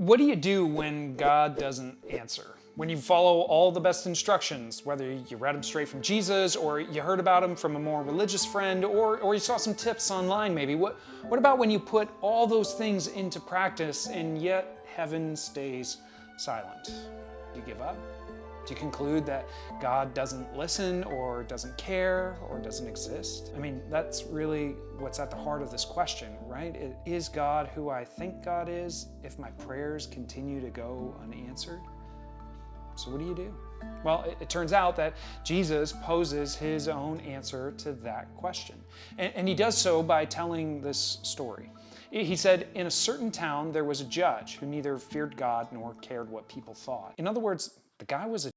What do you do when God doesn't answer? When you follow all the best instructions, whether you read them straight from Jesus or you heard about them from a more religious friend or you saw some tips online maybe. What about when you put all those things into practice and yet heaven stays silent? Do you give up? Do you conclude that God doesn't listen or doesn't care or doesn't exist? I mean, that's really what's at the heart of this question, right? Is God who I think God is if my prayers continue to go unanswered? So what do you do? Well, it turns out that Jesus poses his own answer to that question. And he does so by telling this story. He said, in a certain town, there was a judge who neither feared God nor cared what people thought. In other words, the guy was a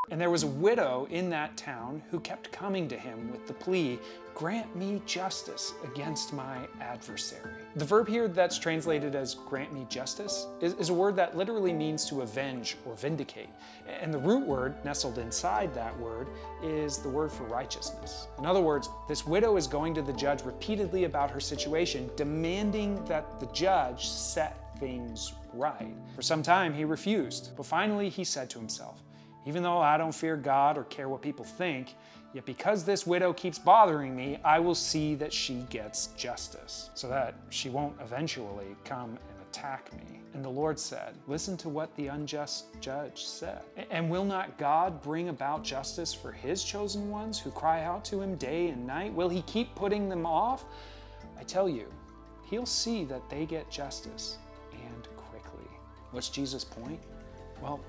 and there was a widow in that town who kept coming to him with the plea, grant me justice against my adversary. The verb here that's translated as grant me justice is a word that literally means to avenge or vindicate. And the root word nestled inside that word is the word for righteousness. In other words, this widow is going to the judge repeatedly about her situation, demanding that the judge set things right. For some time, he refused, but finally he said to himself, even though I don't fear God or care what people think, yet because this widow keeps bothering me, I will see that she gets justice, so that she won't eventually come and attack me. And the Lord said, listen to what the unjust judge said. And will not God bring about justice for his chosen ones who cry out to him day and night? Will he keep putting them off? I tell you, he'll see that they get justice, and quickly. What's Jesus' point? Well,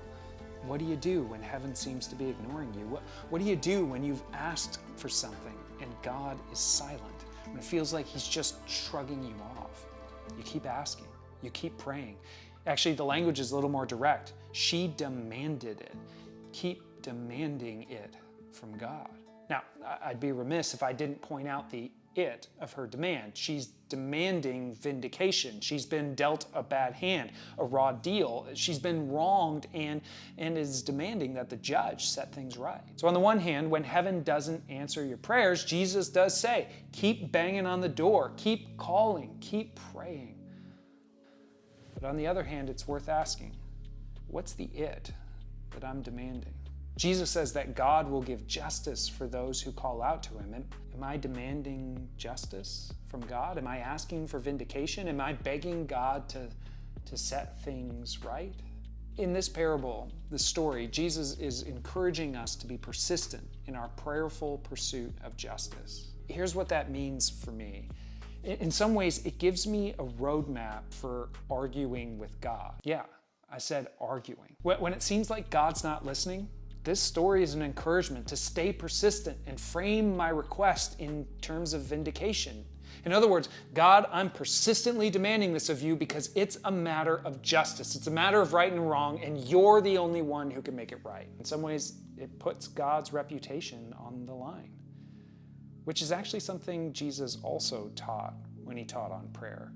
what do you do when heaven seems to be ignoring you? What do you do when you've asked for something and God is silent? When it feels like he's just shrugging you off? You keep asking, you keep praying. Actually, the language is a little more direct. She demanded it. Keep demanding it from God. Now, I'd be remiss if I didn't point out the it of her demand. She's demanding vindication. She's been dealt a bad hand, a raw deal. She's been wronged and is demanding that the judge set things right. So on the one hand, when heaven doesn't answer your prayers, Jesus does say, keep banging on the door, keep calling, keep praying. But on the other hand, it's worth asking, what's the it that I'm demanding? Jesus says that God will give justice for those who call out to him. Am I demanding justice from God? Am I asking for vindication? Am I begging God to set things right? In this parable, this story, Jesus is encouraging us to be persistent in our prayerful pursuit of justice. Here's what that means for me. In some ways, it gives me a roadmap for arguing with God. Yeah, I said arguing. When it seems like God's not listening, this story is an encouragement to stay persistent and frame my request in terms of vindication. In other words, God, I'm persistently demanding this of you because it's a matter of justice. It's a matter of right and wrong, and you're the only one who can make it right. In some ways, it puts God's reputation on the line, which is actually something Jesus also taught when he taught on prayer.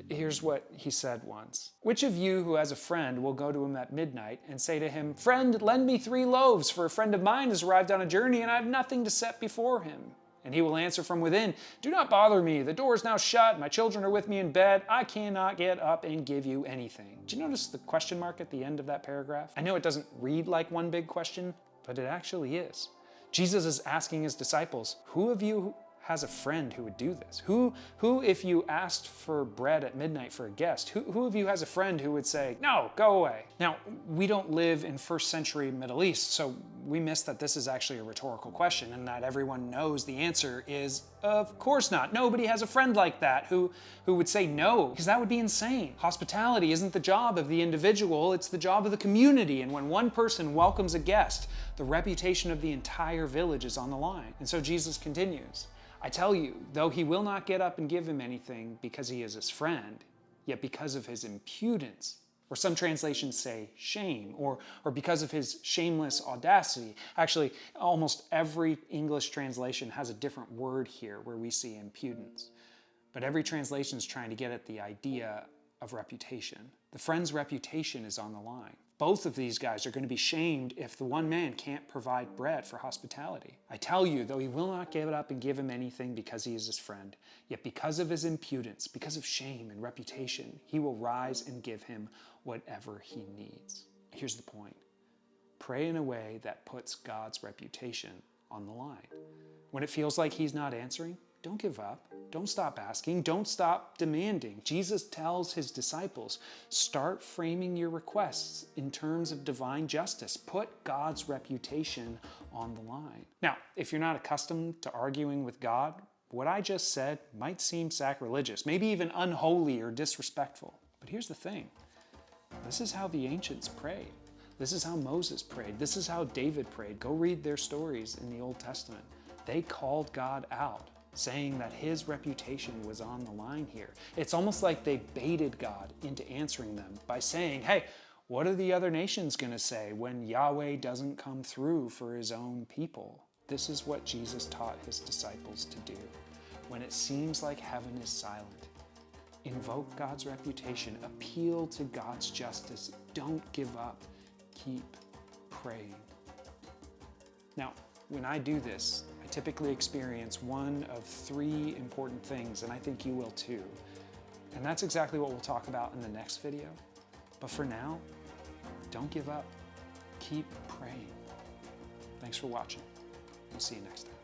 Here's what he said once. Which of you who has a friend will go to him at midnight and say to him, friend, lend me 3 loaves, for a friend of mine has arrived on a journey and I have nothing to set before him. And he will answer from within, do not bother me. The door is now shut. My children are with me in bed. I cannot get up and give you anything. Did you notice the question mark at the end of that paragraph? I know it doesn't read like one big question, but it actually is. Jesus is asking his disciples, who of you has a friend who would do this? Who if you asked for bread at midnight for a guest, who of you has a friend who would say, no, go away? Now, we don't live in first century Middle East, so we miss that this is actually a rhetorical question and that everyone knows the answer is, of course not. Nobody has a friend like that who would say no, because that would be insane. Hospitality isn't the job of the individual, it's the job of the community. And when one person welcomes a guest, the reputation of the entire village is on the line. And so Jesus continues, I tell you, though he will not get up and give him anything because he is his friend, yet because of his impudence, or some translations say shame, or because of his shameless audacity. Actually, almost every English translation has a different word here where we see impudence. But every translation is trying to get at the idea of reputation. The friend's reputation is on the line. Both of these guys are going to be shamed if the one man can't provide bread for hospitality. I tell you, though he will not give it up and give him anything because he is his friend, yet because of his impudence, because of shame and reputation, he will rise and give him whatever he needs. Here's the point. Pray in a way that puts God's reputation on the line. When it feels like he's not answering, don't give up. Don't stop asking. Don't stop demanding. Jesus tells his disciples, start framing your requests in terms of divine justice. Put God's reputation on the line. Now, if you're not accustomed to arguing with God, what I just said might seem sacrilegious, maybe even unholy or disrespectful. But here's the thing. This is how the ancients prayed. This is how Moses prayed. This is how David prayed. Go read their stories in the Old Testament. They called God out, saying that his reputation was on the line here. It's almost like they baited God into answering them by saying, hey, what are the other nations going to say when Yahweh doesn't come through for his own people? This is what Jesus taught his disciples to do. When it seems like heaven is silent, invoke God's reputation, appeal to God's justice, don't give up, keep praying. Now, when I do this, I typically experience one of three important things, and I think you will too. And that's exactly what we'll talk about in the next video. But for now, don't give up. Keep praying. Thanks for watching. We'll see you next time.